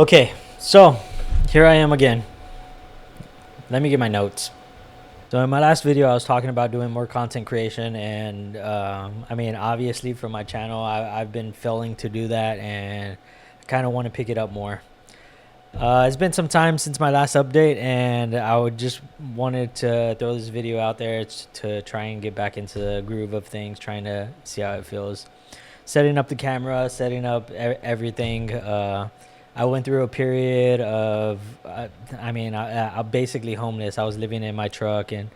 Okay, so here I am again. Let me get my notes. So in my last video, I was talking about doing more content creation, and I mean, obviously for my channel, I've been failing to do that, and I kind of want to pick it up more. It's been some time since my last update, and I would just wanted to throw this video out there to try and get back into the groove of things, trying to see how it feels. Setting up the camera, setting up everything. I went through a period of, I'm basically homeless. I was living in my truck and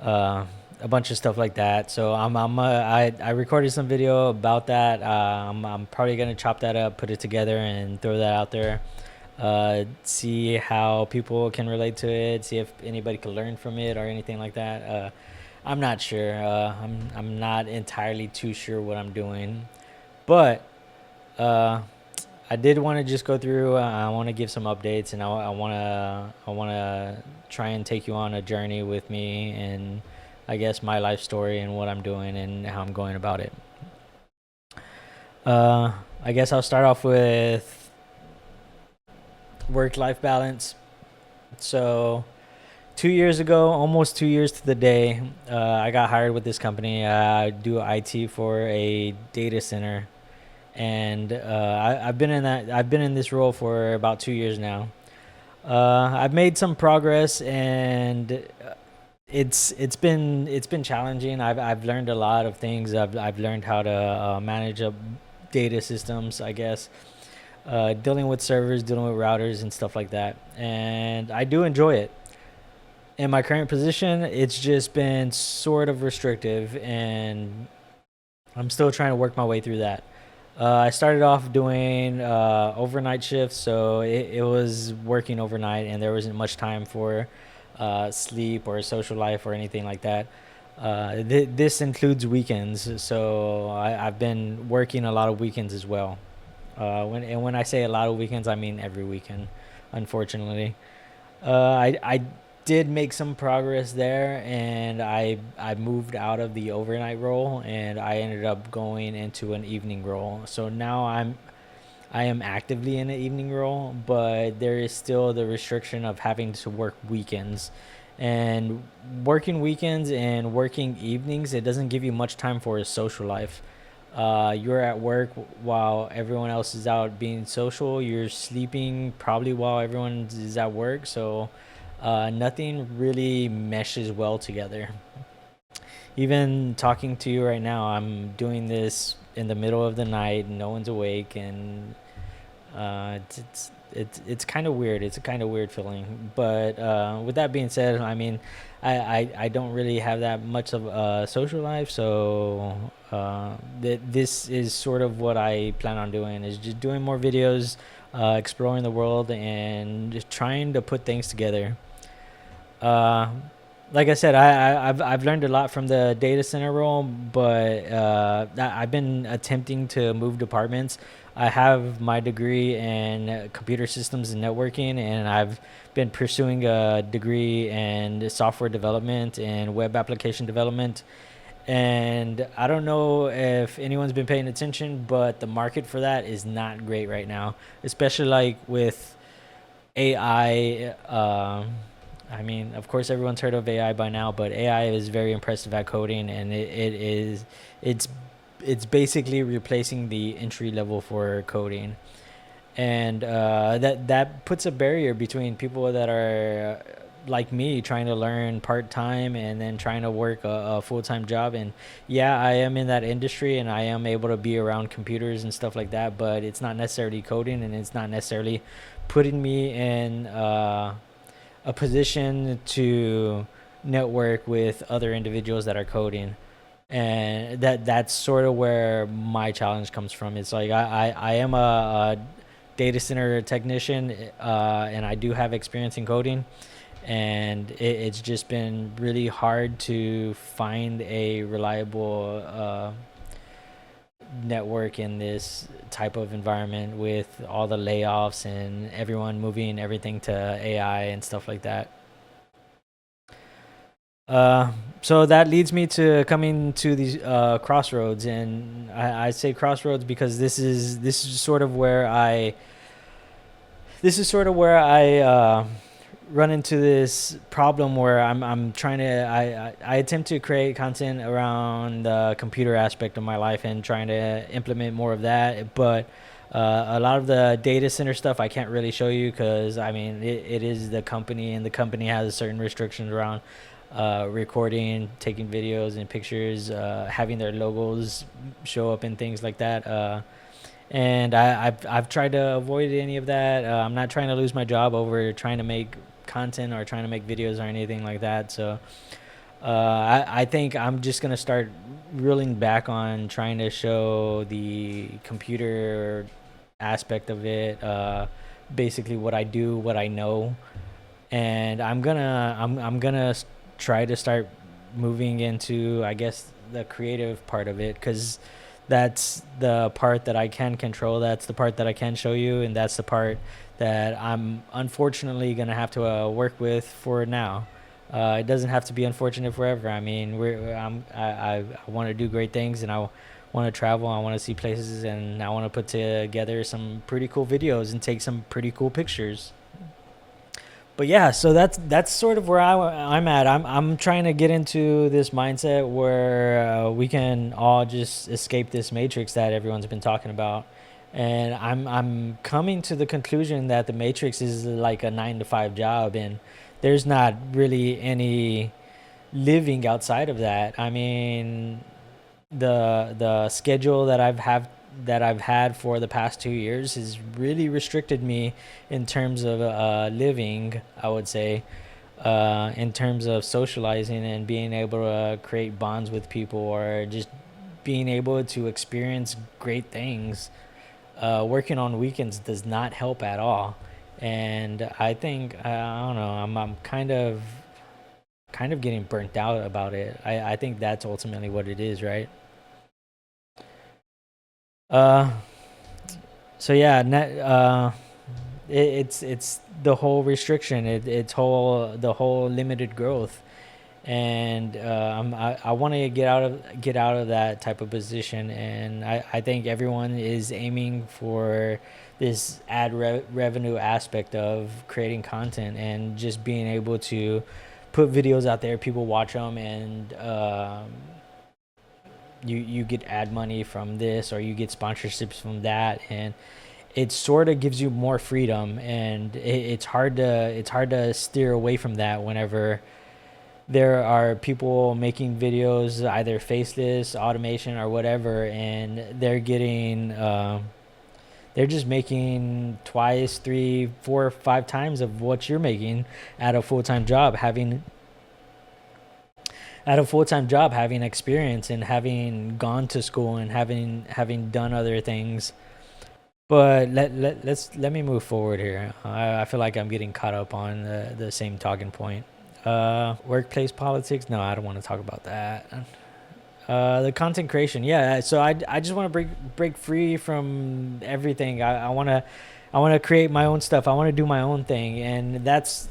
a bunch of stuff like that. So I recorded some video about that. I'm probably gonna chop that up, put it together, and throw that out there. See how people can relate to it. See if anybody can learn from it or anything like that. I'm not sure. I'm not entirely too sure what I'm doing, but I did want to just go through. I want to give some updates, and I want to try and take you on a journey with me, and I guess my life story and what I'm doing and how I'm going about it. I guess I'll start off with work-life balance. So 2 years ago, almost 2 years to the day, I got hired with this company. I do IT for a data center, and I've been in this role for about 2 years now. I've made some progress, and it's been challenging. I've learned a lot of things. I've learned how to manage data systems, I guess. Dealing with servers, dealing with routers and stuff like that, and I do enjoy it. In my current position, it's just been sort of restrictive, and I'm still trying to work my way through that. I started off doing overnight shifts, so it was working overnight, and there wasn't much time for sleep or social life or anything like that. This includes weekends, so I've been working a lot of weekends as well. When I say a lot of weekends, I mean every weekend, unfortunately. I did make some progress there, and I moved out of the overnight role, and I ended up going into an evening role. So now I am actively in an evening role, but there is still the restriction of having to work weekends. And working weekends and working evenings, it doesn't give you much time for a social life. You're at work while everyone else is out being social. You're sleeping probably while everyone is at work. So nothing really meshes well together. Even talking to you right now, I'm doing this in the middle of the night. No one's awake, and it's kind of weird. It's a kind of weird feeling. But with that being said, I mean, I don't really have that much of a social life, so this is sort of what I plan on doing, is just doing more videos, exploring the world, and just trying to put things together. Uh, like I said, I've learned a lot from the data center role, but I've been attempting to move departments. I have my degree in computer systems and networking, and I've been pursuing a degree in software development and web application development. And I don't know if anyone's been paying attention, but the market for that is not great right now, especially like with AI. I mean, of course, everyone's heard of AI by now, but AI is very impressive at coding, and it's it's basically replacing the entry level for coding, and that puts a barrier between people that are like me, trying to learn part time and then trying to work a full time job. And yeah, I am in that industry, and I am able to be around computers and stuff like that, but it's not necessarily coding, and it's not necessarily putting me in a position to network with other individuals that are coding. And that's sort of where my challenge comes from. It's like I am a data center technician, and I do have experience in coding, and it's just been really hard to find a reliable network in this type of environment, with all the layoffs and everyone moving everything to AI and stuff like that. So that leads me to coming to these crossroads, and I say crossroads because this is sort of where this is sort of where I run into this problem where I'm trying to I attempt to create content around the computer aspect of my life and trying to implement more of that, but a lot of the data center stuff I can't really show you because I mean it is the company, and the company has certain restrictions around recording, taking videos and pictures, having their logos show up and things like that. And I've tried to avoid any of that. I'm not trying to lose my job over trying to make content or trying to make videos or anything like that. So I think I'm just gonna start reeling back on trying to show the computer aspect of it. Basically, what I do, what I know, and I'm gonna try to start moving into, I guess, the creative part of it, because that's the part that I can control. That's the part that I can show you, and that's the part that I'm unfortunately gonna have to work with for now. It doesn't have to be unfortunate forever. I mean, I want to do great things, and I want to travel. I want to see places, and I want to put together some pretty cool videos and take some pretty cool pictures. But yeah, so that's sort of where I'm at. I'm trying to get into this mindset where we can all just escape this matrix that everyone's been talking about, and I'm coming to the conclusion that the matrix is like a 9 to 5 job, and there's not really any living outside of that. I mean, the schedule that I've had for the past 2 years has really restricted me in terms of living, I would say, in terms of socializing and being able to create bonds with people, or just being able to experience great things. Working on weekends does not help at all. And I think, I don't know, I'm kind of getting burnt out about it. I think that's ultimately what it is, right? Uh, so yeah, it's the whole restriction. It's the whole limited growth, and I want to get out of that type of position, and I think everyone is aiming for this revenue aspect of creating content and just being able to put videos out there, people watch them, and you get ad money from this, or you get sponsorships from that, and it sort of gives you more freedom, and it's hard to steer away from that whenever there are people making videos, either faceless, automation, or whatever, and they're just making twice, three, 4, 5 times of what you're making at a full-time job, having experience and having gone to school and having done other things. But let me move forward here. I feel like I'm getting caught up on the same talking point. Workplace politics. No, I don't want to talk about that. The content creation. Yeah. So I just want to break free from everything. I want to create my own stuff. I want to do my own thing, and that's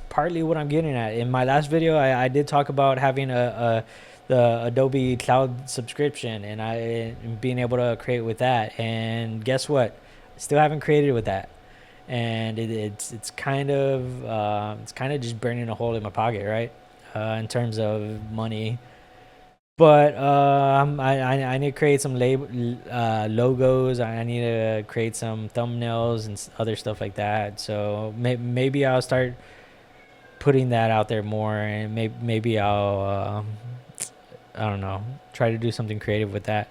partly what I'm getting at. In my last video, I did talk about having the Adobe Cloud subscription, and I being able to create with that. And guess what? Still haven't created with that, and it's kind of just burning a hole in my pocket, right? In terms of money. But I need to create some logos. I need to create some thumbnails and other stuff like that. So maybe I'll start putting that out there more, and maybe I'll I don't know, try to do something creative with that.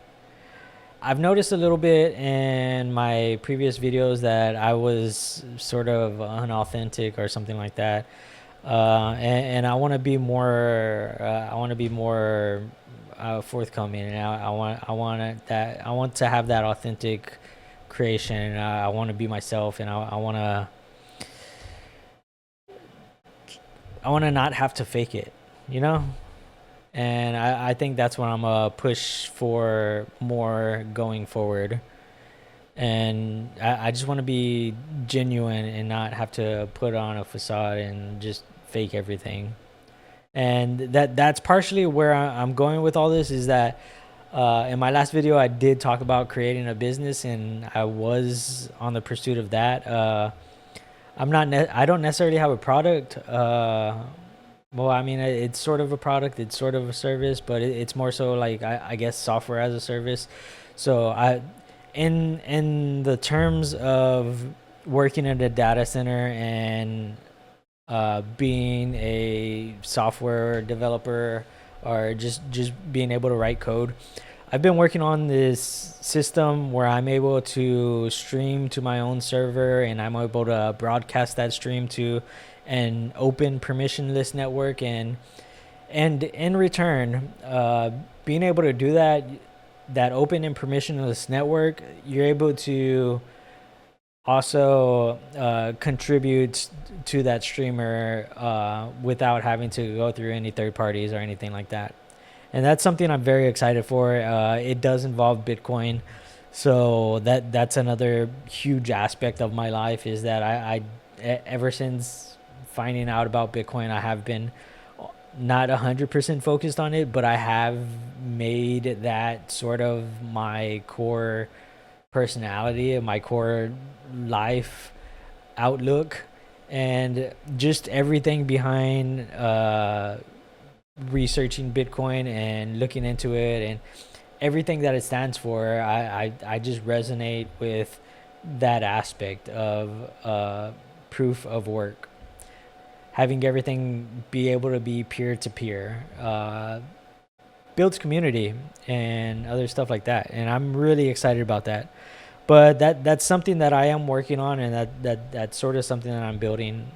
I've noticed a little bit in my previous videos that I was sort of unauthentic or something like that, and I want to be more. I want to be more forthcoming, and I want to have that authentic creation. And I want to be myself, and I want to not have to fake it, you know. And I think that's what I'm gonna push for more going forward. And I just want to be genuine and not have to put on a facade and just fake everything. And that's partially where I'm going with all this, is that in my last video I did talk about creating a business, and I was on the pursuit of that. I don't necessarily have a product. Well, I mean, it's sort of a product, it's sort of a service, but it's more so like I guess software as a service. So in the terms of working in a data center and being a software developer or just being able to write code, I've been working on this system where I'm able to stream to my own server and I'm able to broadcast that stream to an open permissionless network, and in return, being able to do that open and permissionless network, you're able to also contribute to that streamer without having to go through any third parties or anything like that. And that's something I'm very excited for. It does involve Bitcoin, so that's another huge aspect of my life. Is that ever since finding out about Bitcoin, I have been not 100% focused on it, but I have made that sort of my core personality, my core life outlook, and just everything behind researching Bitcoin and looking into it and everything that it stands for. I just resonate with that aspect of proof of work, having everything be able to be peer to peer, builds community and other stuff like that, and I'm really excited about that. But that's something that I am working on, and that's sort of something that I'm building.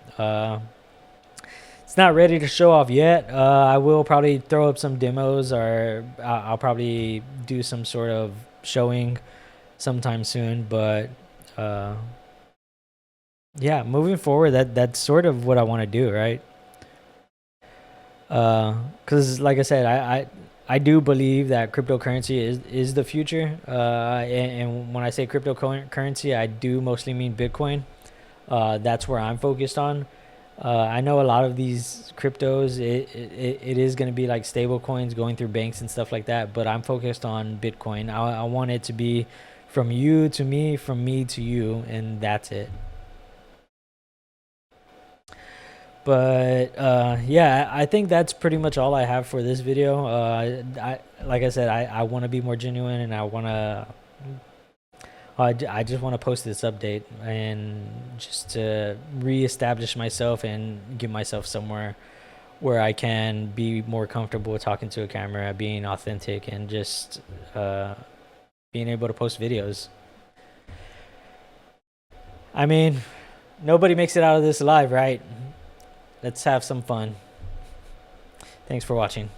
It's not ready to show off yet. I will probably throw up some demos, or I'll probably do some sort of showing sometime soon. But yeah, moving forward, that's sort of what I want to do, right? Because like I said, I do believe that cryptocurrency is the future. And when I say cryptocurrency, I do mostly mean Bitcoin. That's where I'm focused on. I know a lot of these cryptos, it is going to be like stable coins going through banks and stuff like that, but I'm focused on Bitcoin. I want it to be from you to me, from me to you, and that's it. But yeah, I think that's pretty much all I have for this video. Like I said, I want to be more genuine, and I want to I just want to post this update and just to reestablish myself and get myself somewhere where I can be more comfortable talking to a camera, being authentic, and just being able to post videos. I mean, nobody makes it out of this alive, right? Let's have some fun. Thanks for watching.